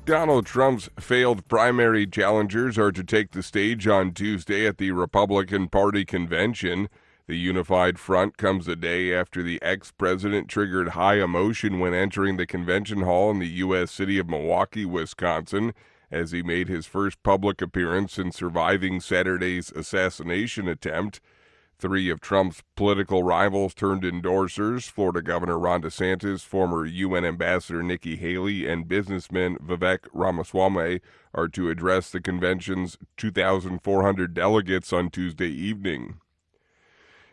Donald Trump's failed primary challengers are to take the stage on Tuesday at the Republican Party convention. The unified front comes a day after the ex-president triggered high emotion when entering the convention hall in the U.S. city of Milwaukee, Wisconsin, as he made his first public appearance since surviving Saturday's assassination attempt. Three of Trump's political rivals turned endorsers, Florida Governor Ron DeSantis, former UN Ambassador Nikki Haley, and businessman Vivek Ramaswamy are to address the convention's 2,400 delegates on Tuesday evening.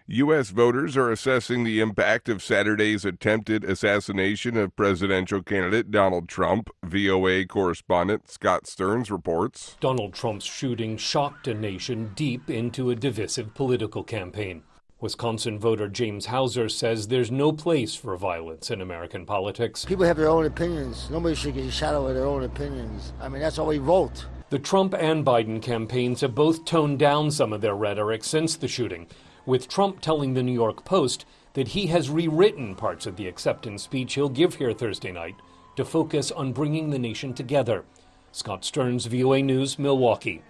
U.S. voters are assessing the impact of Saturday's attempted assassination of presidential candidate Donald Trump. VOA correspondent Scott Stearns reports. Donald Trump's shooting shocked a nation deep into a divisive political campaign. Wisconsin voter James Hauser says there's no place for violence in American politics. People have their own opinions. Nobody should get shot over their own opinions. I mean, that's why we vote. The Trump and Biden campaigns have both toned down some of their rhetoric since the shooting, with Trump telling the New York Post that he has rewritten parts of the acceptance speech he'll give here Thursday night to focus on bringing the nation together. Scott Stearns, VOA News, Milwaukee.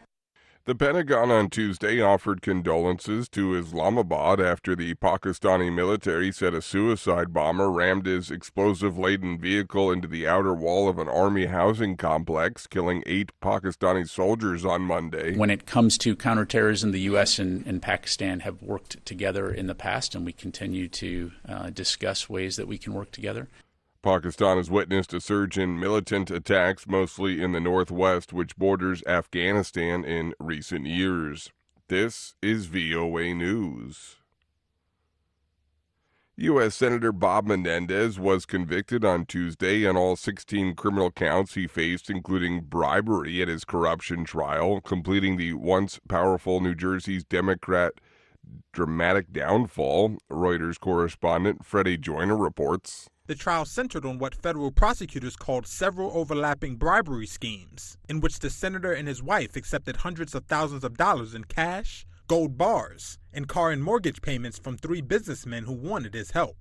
The Pentagon on Tuesday offered condolences to Islamabad after the Pakistani military said a suicide bomber rammed his explosive-laden vehicle into the outer wall of an army housing complex, killing 8 Pakistani soldiers on Monday. When it comes to counterterrorism, the U.S. and Pakistan have worked together in the past, and we continue to discuss ways that we can work together. Pakistan has witnessed a surge in militant attacks, mostly in the northwest, which borders Afghanistan, in recent years. This is VOA News. U.S. Senator Bob Menendez was convicted on Tuesday on all 16 criminal counts he faced, including bribery at his corruption trial, completing the once powerful New Jersey's Democrat dramatic downfall. Reuters correspondent Freddie Joyner reports. The trial centered on what federal prosecutors called several overlapping bribery schemes, in which the senator and his wife accepted hundreds of thousands of dollars in cash, gold bars, and car and mortgage payments from 3 businessmen who wanted his help.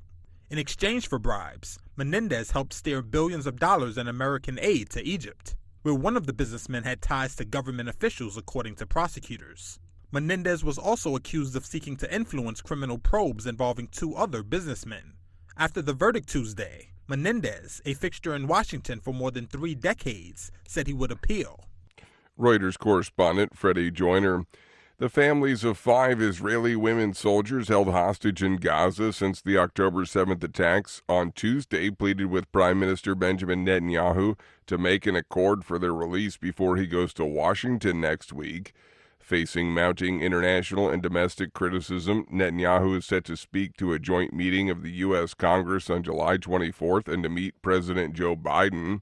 In exchange for bribes, Menendez helped steer billions of dollars in American aid to Egypt, where one of the businessmen had ties to government officials, according to prosecutors. Menendez was also accused of seeking to influence criminal probes involving 2 other businessmen. After the verdict Tuesday, Menendez, a fixture in Washington for more than 3 decades, said he would appeal. Reuters correspondent Freddie Joyner. The families of 5 Israeli women soldiers held hostage in Gaza since the October 7th attacks on Tuesday pleaded with Prime Minister Benjamin Netanyahu to make an accord for their release before he goes to Washington next week. Facing mounting international and domestic criticism, Netanyahu is set to speak to a joint meeting of the U.S. Congress on July 24th and to meet President Joe Biden.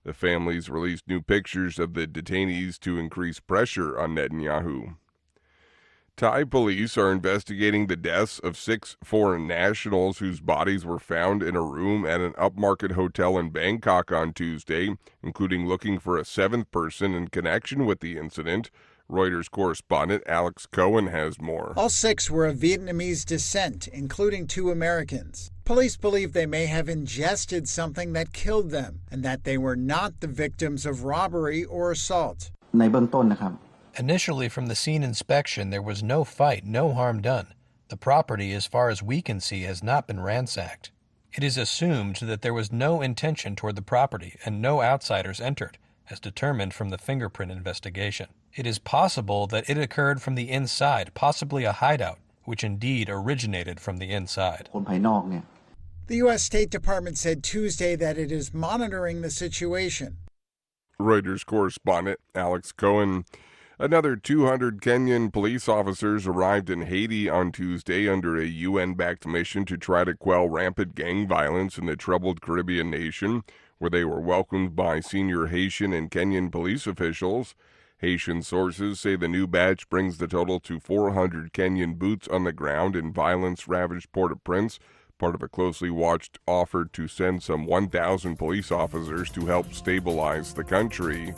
The families released new pictures of the detainees to increase pressure on Netanyahu. Thai police are investigating the deaths of 6 foreign nationals whose bodies were found in a room at an upmarket hotel in Bangkok on Tuesday, including looking for a 7th person in connection with the incident. Reuters correspondent Alex Cohen has more. All 6 were of Vietnamese descent, including 2 Americans. Police believe they may have ingested something that killed them and that they were not the victims of robbery or assault. Initially, from the scene inspection, there was no fight, no harm done. The property, as far as we can see, has not been ransacked. It is assumed that there was no intention toward the property and no outsiders entered, as determined from the fingerprint investigation. It is possible that it occurred from the inside, possibly a hideout, which indeed originated from the inside. The U.S. State Department said Tuesday that it is monitoring the situation. Reuters correspondent Alex Cohen. Another 200 Kenyan police officers arrived in Haiti on Tuesday under a UN-backed mission to try to quell rampant gang violence in the troubled Caribbean nation, where they were welcomed by senior Haitian and Kenyan police officials. Haitian sources say the new batch brings the total to 400 Kenyan boots on the ground in violence-ravaged Port-au-Prince, part of a closely watched offer to send some 1,000 police officers to help stabilize the country.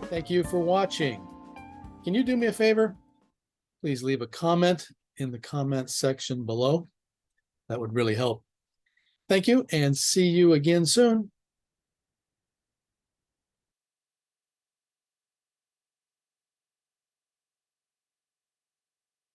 Thank you for watching. Can you do me a favor? Please leave a comment in the comments section below. That would really help. Thank you, and see you again soon.